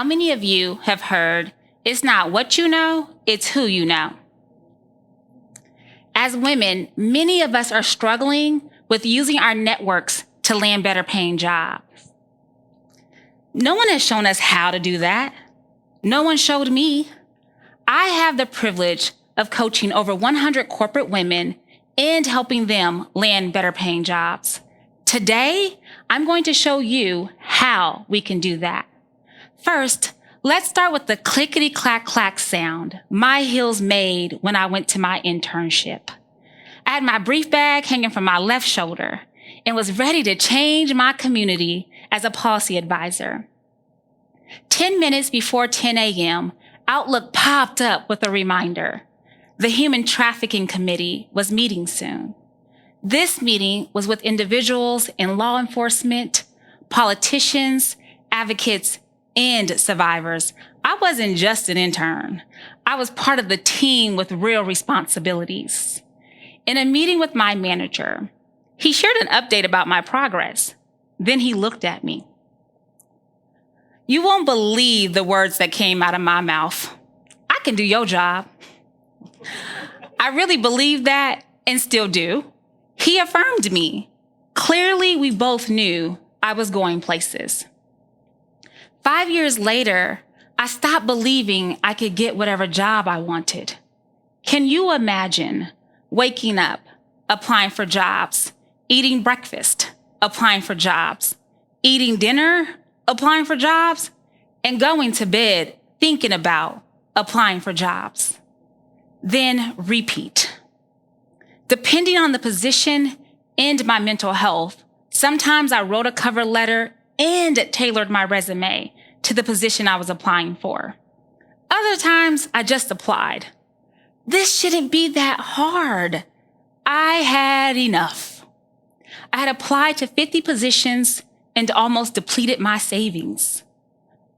How many of you have heard, it's not what you know, it's who you know? As women, many of us are struggling with using our networks to land better paying jobs. No one has shown us how to do that. No one showed me. I have the privilege of coaching over 100 corporate women and helping them land better paying jobs. Today, I'm going to show you how we can do that. First, let's start with the clickety-clack-clack sound my heels made when I went to my internship. I had my brief bag hanging from my left shoulder and was ready to change my community as a policy advisor. 10 minutes before 10 a.m., Outlook popped up with a reminder. The Human Trafficking Committee was meeting soon. This meeting was with individuals in law enforcement, politicians, advocates, and survivors. I wasn't just an intern. I was part of the team with real responsibilities. In a meeting with my manager, he shared an update about my progress. Then he looked at me. You won't believe the words that came out of my mouth. I can do your job. I really believed that and still do. He affirmed me. Clearly, we both knew I was going places. 5 years later, I stopped believing I could get whatever job I wanted. Can you imagine waking up, applying for jobs, eating breakfast, applying for jobs, eating dinner, applying for jobs, and going to bed thinking about applying for jobs? Then repeat. Depending on the position and my mental health, sometimes I wrote a cover letter and tailored my resume to the position I was applying for. Other times, I just applied. This shouldn't be that hard. I had enough. I had applied to 50 positions and almost depleted my savings.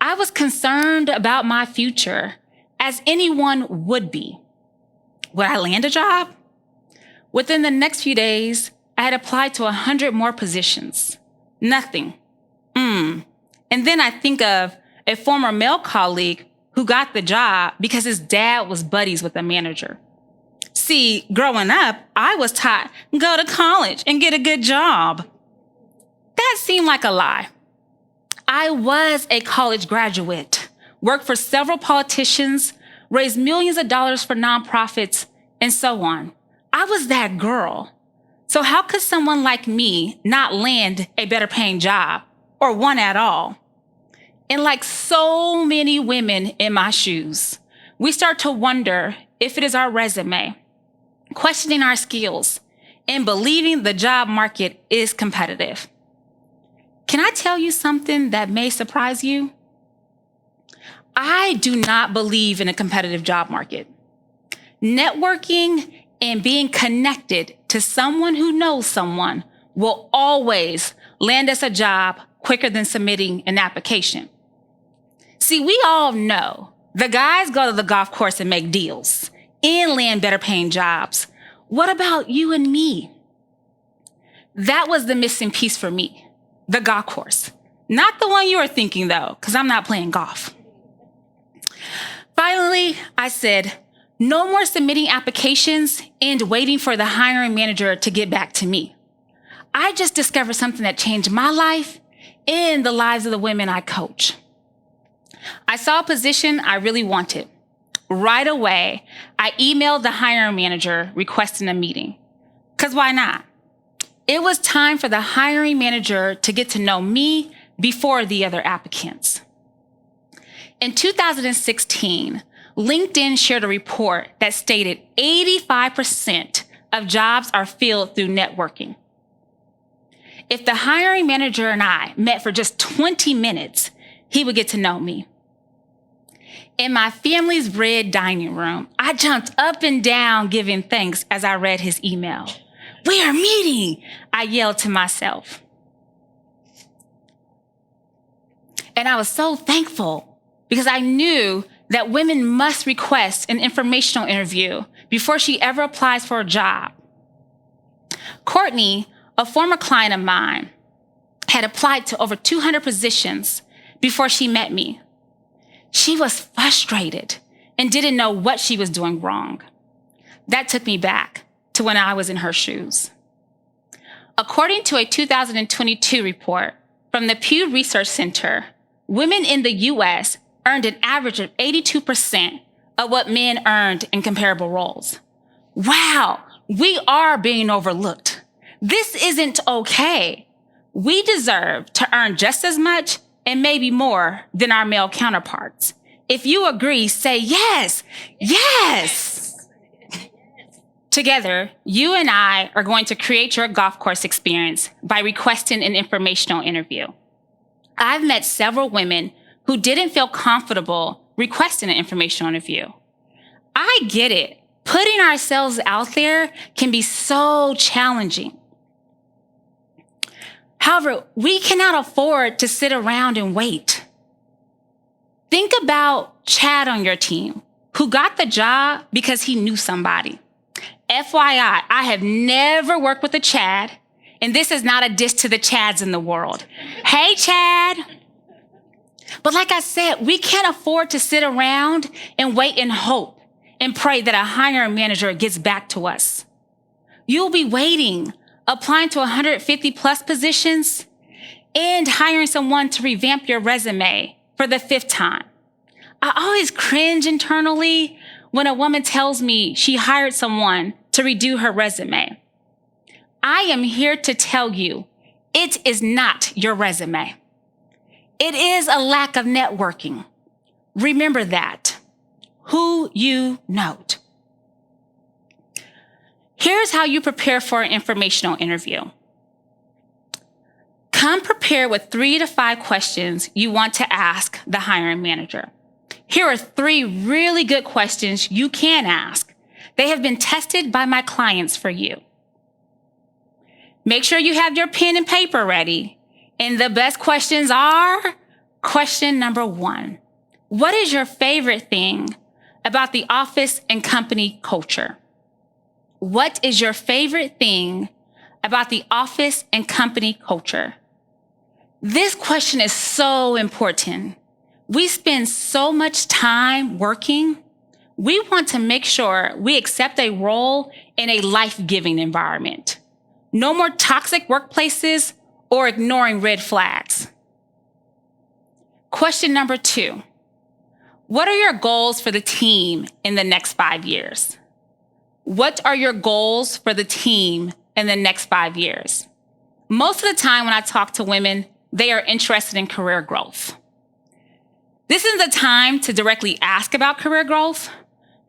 I was concerned about my future, as anyone would be. Would I land a job? Within the next few days, I had applied to 100 more positions. Nothing. And then I think of a former male colleague who got the job because his dad was buddies with the manager. See, growing up, I was taught, go to college and get a good job. That seemed like a lie. I was a college graduate, worked for several politicians, raised millions of dollars for nonprofits, and so on. I was that girl. So how could someone like me not land a better paying job or one at all? And like so many women in my shoes, we start to wonder if it is our resume, questioning our skills, and believing the job market is competitive. Can I tell you something that may surprise you? I do not believe in a competitive job market. Networking and being connected to someone who knows someone will always land us a job quicker than submitting an application. See, we all know the guys go to the golf course and make deals and land better paying jobs. What about you and me? That was the missing piece for me, the golf course. Not the one you are thinking though, because I'm not playing golf. Finally, I said, no more submitting applications and waiting for the hiring manager to get back to me. I just discovered something that changed my life and the lives of the women I coach. I saw a position I really wanted. Right away, I emailed the hiring manager requesting a meeting. Because why not? It was time for the hiring manager to get to know me before the other applicants. In 2016, LinkedIn shared a report that stated 85% of jobs are filled through networking. If the hiring manager and I met for just 20 minutes, he would get to know me. In my family's red dining room, I jumped up and down giving thanks as I read his email. We are meeting, I yelled to myself. And I was so thankful because I knew that women must request an informational interview before she ever applies for a job. Courtney, a former client of mine, had applied to over 200 positions before she met me. She was frustrated and didn't know what she was doing wrong. That took me back to when I was in her shoes. According to a 2022 report from the Pew Research Center, women in the U.S. earned an average of 82% of what men earned in comparable roles. Wow, we are being overlooked. This isn't okay. We deserve to earn just as much and maybe more than our male counterparts. If you agree, say yes, yes. Together, you and I are going to create your golf course experience by requesting an informational interview. I've met several women who didn't feel comfortable requesting an informational interview. I get it. Putting ourselves out there can be so challenging. However, we cannot afford to sit around and wait. Think about Chad on your team, who got the job because he knew somebody. FYI, I have never worked with a Chad, and this is not a diss to the Chads in the world. Hey, Chad. But like I said, we can't afford to sit around and wait and hope and pray that a hiring manager gets back to us. You'll be waiting, applying to 150 plus positions, and hiring someone to revamp your resume for the 5th time. I always cringe internally when a woman tells me she hired someone to redo her resume. I am here to tell you, it is not your resume. It is a lack of networking. Remember that. Who you know. Here's how you prepare for an informational interview. Come prepared with 3 to 5 questions you want to ask the hiring manager. Here are 3 really good questions you can ask. They have been tested by my clients for you. Make sure you have your pen and paper ready. And the best questions are, question number 1. What is your favorite thing about the office and company culture? What is your favorite thing about the office and company culture? This question is so important. We spend so much time working. We want to make sure we accept a role in a life-giving environment. No more toxic workplaces or ignoring red flags. Question number 2. What are your goals for the team in the next 5 years? What are your goals for the team in the next 5 years? Most of the time when I talk to women, they are interested in career growth. This isn't the time to directly ask about career growth.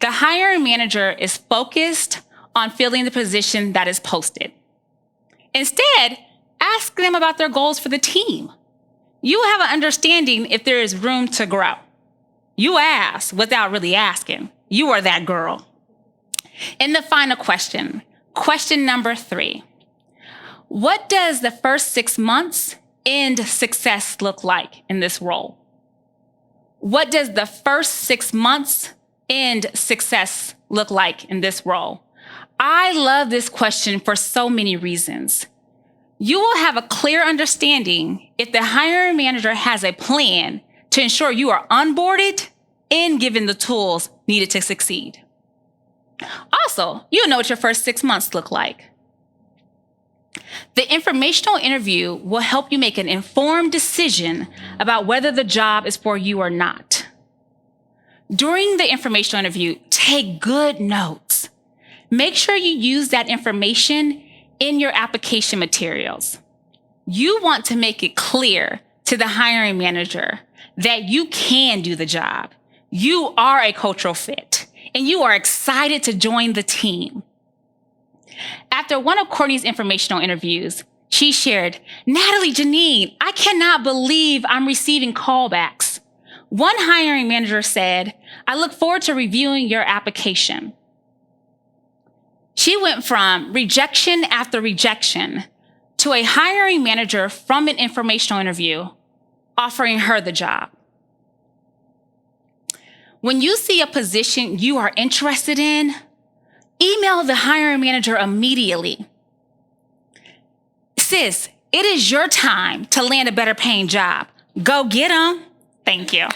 The hiring manager is focused on filling the position that is posted. Instead, ask them about their goals for the team. You will have an understanding if there is room to grow. You ask without really asking. You are that girl. And the final question, question number 3. What does the first 6 months end success look like in this role? What does the first 6 months end success look like in this role? I love this question for so many reasons. You will have a clear understanding if the hiring manager has a plan to ensure you are onboarded and given the tools needed to succeed. Also, you'll know what your first 6 months look like. The informational interview will help you make an informed decision about whether the job is for you or not. During the informational interview, take good notes. Make sure you use that information in your application materials. You want to make it clear to the hiring manager that you can do the job. You are a cultural fit, and you are excited to join the team. After one of Courtney's informational interviews, she shared, "Natalie Janine, I cannot believe I'm receiving callbacks. One hiring manager said, I look forward to reviewing your application." She went from rejection after rejection to a hiring manager from an informational interview offering her the job. When you see a position you are interested in, email the hiring manager immediately. Sis, it is your time to land a better paying job. Go get them. Thank you.